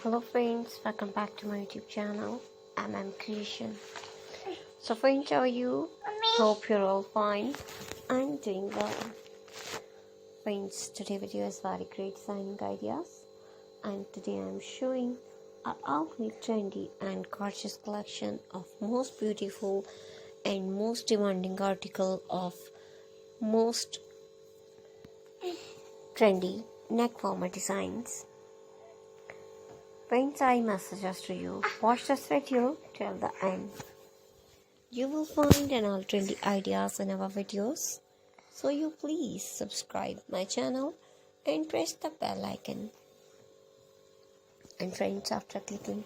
Hello friends, welcome back to my YouTube channel. I'm Creation. So friends, how are you? Hope you're all fine. I'm doing well. Friends, today video is very great designing ideas, and today I'm showing a outfit trendy and gorgeous collection of most beautiful and most demanding article of most trendy neck warmer designs. Friends, I must suggest to you, watch this video till the end. You will find an all trendy ideas in our videos. So you please subscribe my channel and press the bell icon. And friends, after clicking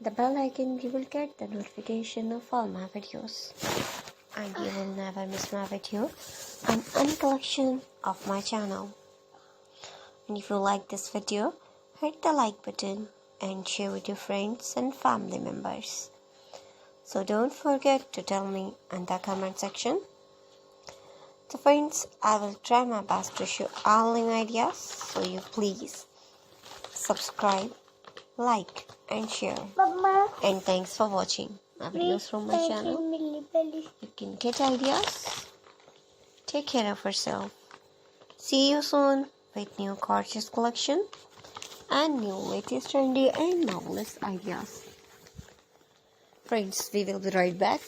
the bell icon, you will get the notification of all my videos. And you will never miss my video on any collection of my channel. And if you like this video, hit the like button and share with your friends and family members. So don't forget to tell me in the comment section. So friends, I will try my best to show all new ideas, so you please subscribe, like and share. Mama, And thanks for watching my videos from my channel. You can get ideas. Take care of yourself. See you soon with new gorgeous collection and new latest trendy and marvelous ideas. Friends, we will be right back.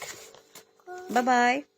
Bye bye.